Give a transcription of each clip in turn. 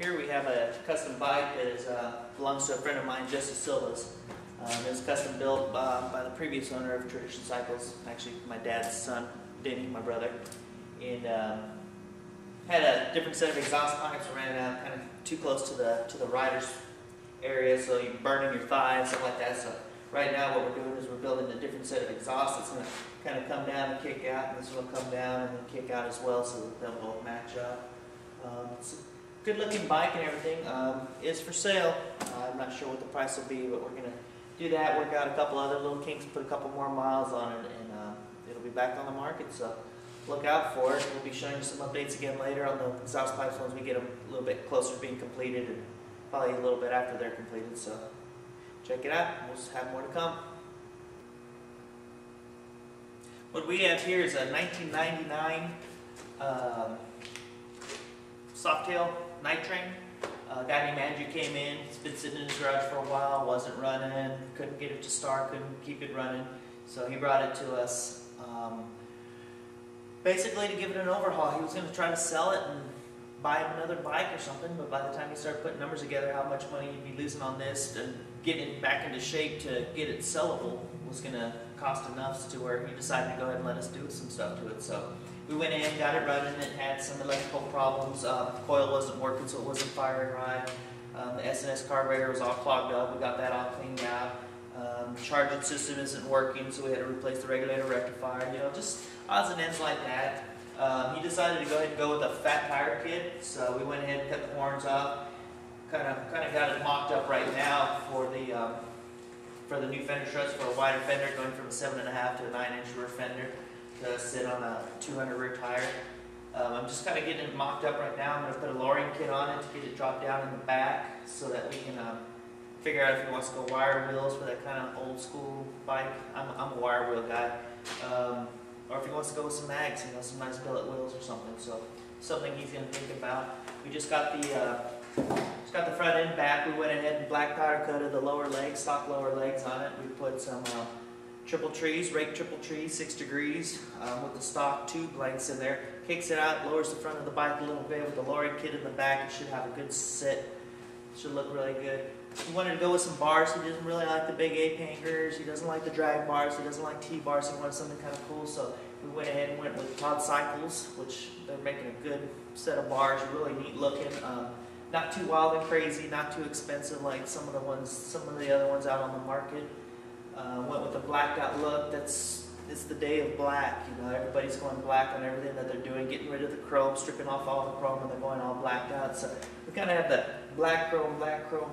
Here we have a custom bike that is, belongs to a friend of mine, Jesse Silva's. It was custom built by the previous owner of Tradition Cycles, actually my dad's son, Denny, my brother. And had a different set of exhaust pipes, ran out kind of too close to the rider's area, so you're burning your thighs, stuff like that. So right now what we're doing is we're building a different set of exhaust that's going to kind of come down and kick out, and this will come down and then kick out as well, so that they'll both match up. It's a good looking bike and everything. Is for sale. I'm not sure what the price will be, but we're going to do that, work out a couple other little kinks, put a couple more miles on it, and it'll be back on the market, so look out for it. We'll be showing you some updates again later on the exhaust pipes once we get them a little bit closer to being completed, and probably a little bit after they're completed, so check it out. We'll have more to come. What we have here is a 1999 Softail Night Train. A guy named Andrew came in. It's been sitting in his garage for a while, wasn't running, couldn't get it to start, couldn't keep it running, so he brought it to us basically to give it an overhaul. He was going to try to sell it and buy him another bike or something, but by the time he started putting numbers together, how much money he'd be losing on this and getting it back into shape to get it sellable was going to cost enough to where he decided to go ahead and let us do some stuff to it. So we went in, got it running. It had some electrical problems. The coil wasn't working, so it wasn't firing right. The S&S carburetor was all clogged up. We got that all cleaned out. Charging system isn't working, so we had to replace the regulator rectifier. You know, just odds and ends like that. He decided to go ahead and go with a fat tire kit, so we went ahead and cut the horns off. Kind of got it mocked up right now for the new fender struts for a wider fender, going from a 7.5 to a 9-inch rear fender to sit on a 200 rear tire. I'm just kind of getting it mocked up right now. I'm going to put a lowering kit on it to get it dropped down in the back so that we can figure out if he wants to go wire wheels for that kind of old school bike. I'm a wire wheel guy. Or if he wants to go with some mags, you know, some nice billet wheels or something. So something he's going to think about. We just got the front end back. We went ahead and black powder coated the lower legs, stock lower legs on it. We put some triple trees, rake triple trees, 6 degrees with the stock tube lengths in there. Kicks it out, lowers the front of the bike a little bit with the lowering kit in the back. It should have a good sit. Should look really good. He wanted to go with some bars. He doesn't really like the big ape hangers. He doesn't like the drag bars. He doesn't like T-bars. He wanted something kind of cool. So we went ahead and went with Todd Cycles, which they're making a good set of bars. Really neat looking. Not too wild and crazy. Not too expensive like some of the other ones out on the market. Went with a blacked out look. It's the day of black. You know, everybody's going black on everything that they're doing, getting rid of the chrome, stripping off all the chrome, and they're going all blacked out. So we kind of have the black chrome,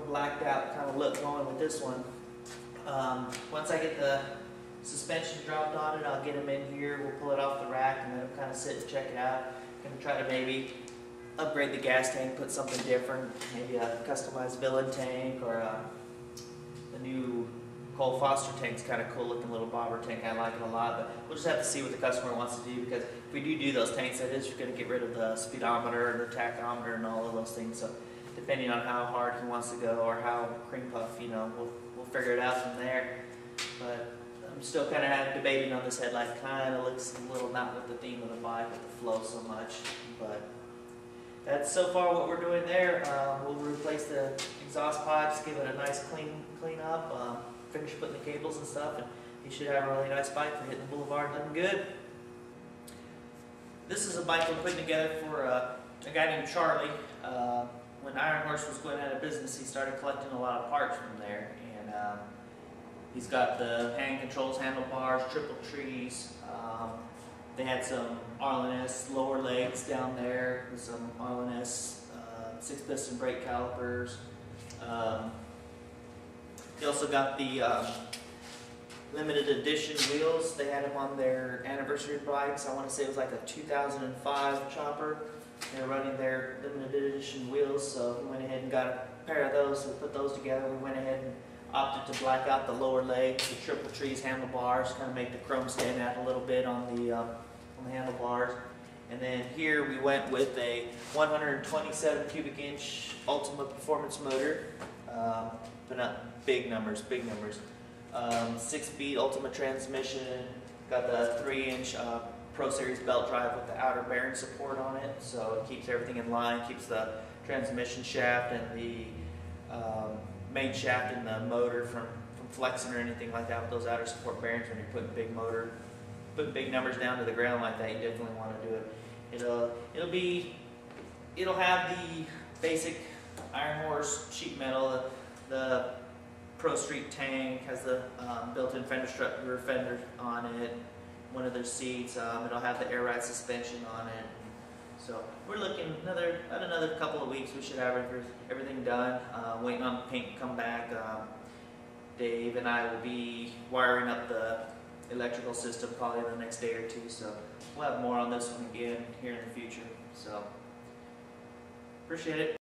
blacked out kind of look going with this one. Once I get the suspension dropped on it, I'll get them in here. We'll pull it off the rack and let them kind of sit and check it out. Going to try to maybe upgrade the gas tank, put something different, maybe a customized villain tank or a new Cole Foster tank's kind of cool looking little bobber tank. I like it a lot, but we'll just have to see what the customer wants to do, because if we do those tanks, that is, you're going to get rid of the speedometer and the tachometer and all of those things. So depending on how hard he wants to go or how cream puff, you know, we'll figure it out from there. But I'm still kind of debating on this headlight. Kind of looks a little not with the theme of the bike, with the flow so much. But that's so far what we're doing there. We'll replace the exhaust pipes, give it a nice clean up. Finish putting the cables and stuff, and you should have a really nice bike for hitting the boulevard looking good. This is a bike we're putting together for a guy named Charlie. When Iron Horse was going out of business, he started collecting a lot of parts from there, and he's got the hand controls, handlebars, triple trees. They had some R&S lower legs down there, with some R&S 6-piston brake calipers. They also got the limited edition wheels. They had them on their anniversary bikes. I want to say it was like a 2005 chopper. They were running their limited edition wheels, so we went ahead and got a pair of those. We put those together. We went ahead and opted to black out the lower legs, the triple trees handlebars, kind of make the chrome stand out a little bit on the handlebars. And then here we went with a 127 cubic inch Ultima Performance motor. But not big numbers. 6-speed Ultima transmission. Got the 3-inch Pro Series belt drive with the outer bearing support on it, so it keeps everything in line, keeps the transmission shaft and the main shaft and the motor from flexing or anything like that with those outer support bearings. When you're putting big numbers down to the ground like that, you definitely want to do it. It'll have the basic Iron Horse sheet metal. The Pro Street tank has the built-in rear fender on it. One of their seats. It'll have the air ride suspension on it. So we're looking about another couple of weeks. We should have everything done. Waiting on the paint to come back. Dave and I will be wiring up the electrical system probably the next day or two. So we'll have more on this one again here in the future. So appreciate it.